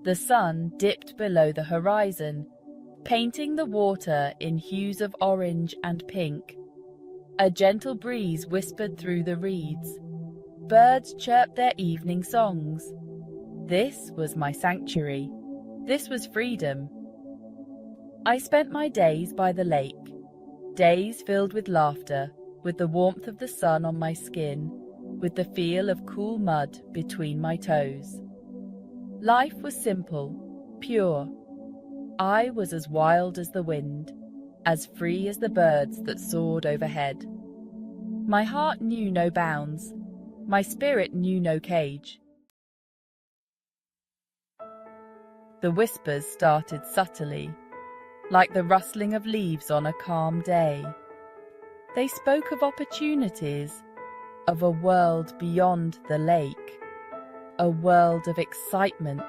The sun dipped below the horizon, painting the water in hues of orange and pink. A gentle breeze whispered through the reeds. Birds chirped their evening songs. This was my sanctuary. This was freedom. I spent my days by the lake, days filled with laughter, with the warmth of the sun on my skin, with the feel of cool mud between my toes. Life was simple, pure. I was as wild as the wind, as free as the birds that soared overhead. My heart knew no bounds. My spirit knew no cage. The whispers started subtly, like the rustling of leaves on a calm day. They spoke of opportunities, of a world beyond the lake, a world of excitement,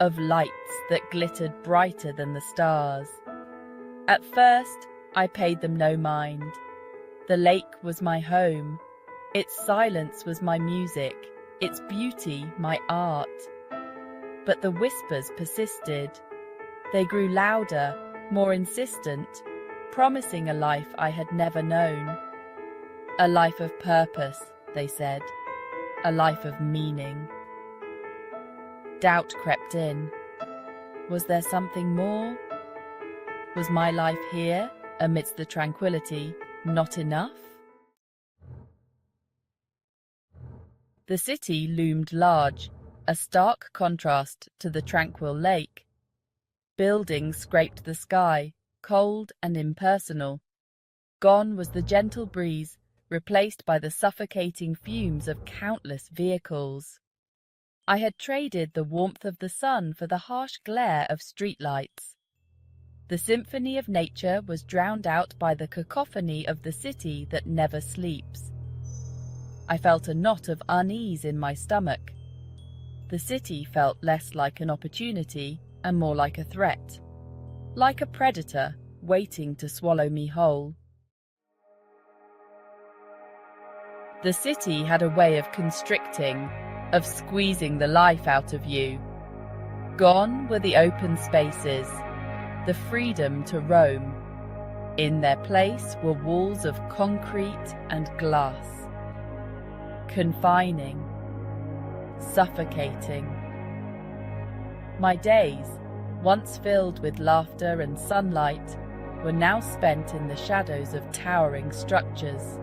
of lights that glittered brighter than the stars. At first, I paid them no mind. The lake was my home. Its silence was my music, its beauty my art. But the whispers persisted. They grew louder, more insistent, promising a life I had never known. A life of purpose, they said. A life of meaning. Doubt crept in. Was there something more? Was my life here, amidst the tranquility, not enough? The city loomed large, a stark contrast to the tranquil lake. Buildings scraped the sky, cold and impersonal. Gone was the gentle breeze, replaced by the suffocating fumes of countless vehicles. I had traded the warmth of the sun for the harsh glare of streetlights. The symphony of nature was drowned out by the cacophony of the city that never sleeps. I felt a knot of unease in my stomach. The city felt less like an opportunity and more like a threat, like a predator waiting to swallow me whole. The city had a way of constricting, of squeezing the life out of you. Gone were the open spaces, the freedom to roam. In their place were walls of concrete and glass. Confining, suffocating. My days, once filled with laughter and sunlight, were now spent in the shadows of towering structures.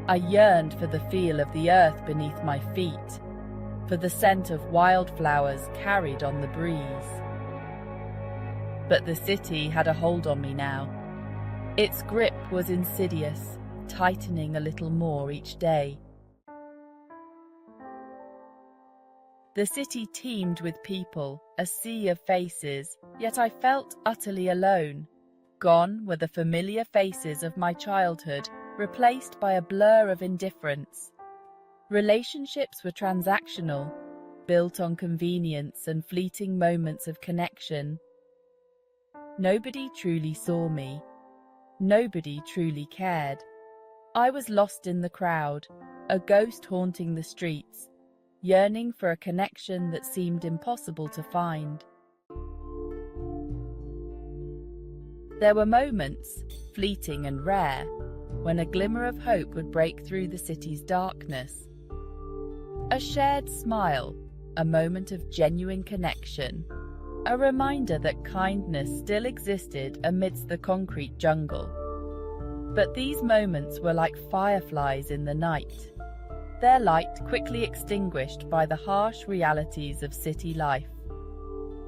I yearned for the feel of the earth beneath my feet, for the scent of wildflowers carried on the breeze. But the city had a hold on me now. Its grip was insidious, tightening a little more each day. The city teemed with people, a sea of faces, yet I felt utterly alone. Gone were the familiar faces of my childhood, replaced by a blur of indifference. Relationships were transactional, built on convenience and fleeting moments of connection. Nobody truly saw me. Nobody truly cared. I was lost in the crowd, a ghost haunting the streets, yearning for a connection that seemed impossible to find. There were moments, fleeting and rare, when a glimmer of hope would break through the city's darkness. A shared smile, a moment of genuine connection, a reminder that kindness still existed amidst the concrete jungle. But these moments were like fireflies in the night, their light quickly extinguished by the harsh realities of city life.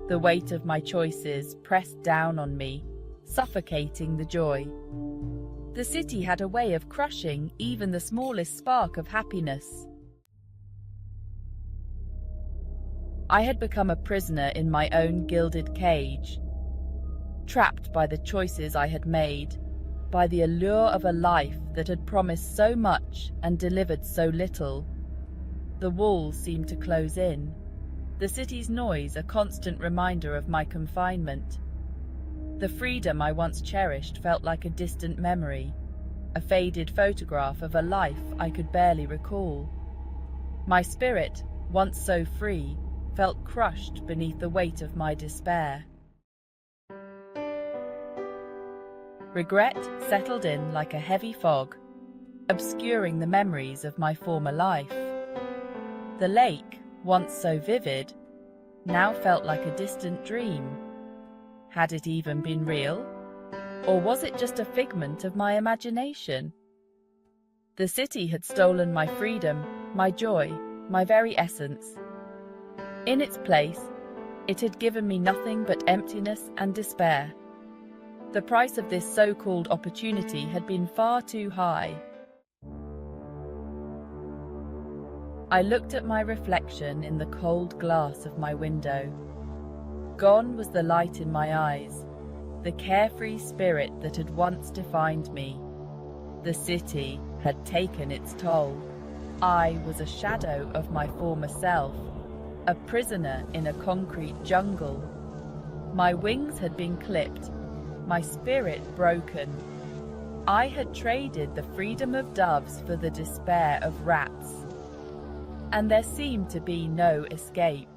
The weight of my choices pressed down on me, suffocating the joy. The city had a way of crushing even the smallest spark of happiness. I had become a prisoner in my own gilded cage, trapped by the choices I had made, by the allure of a life that had promised so much and delivered so little. The walls seemed to close in, the city's noise a constant reminder of my confinement. The freedom I once cherished felt like a distant memory, a faded photograph of a life I could barely recall. My spirit, once so free, felt crushed beneath the weight of my despair. Regret settled in like a heavy fog, obscuring the memories of my former life. The lake, once so vivid, now felt like a distant dream. Had it even been real? Or was it just a figment of my imagination? The city had stolen my freedom, my joy, my very essence. In its place, it had given me nothing but emptiness and despair. The price of this so-called opportunity had been far too high. I looked at my reflection in the cold glass of my window. Gone was the light in my eyes, the carefree spirit that had once defined me. The city had taken its toll. I was a shadow of my former self, a prisoner in a concrete jungle. My wings had been clipped, my spirit broken. I had traded the freedom of doves for the despair of rats, and there seemed to be no escape.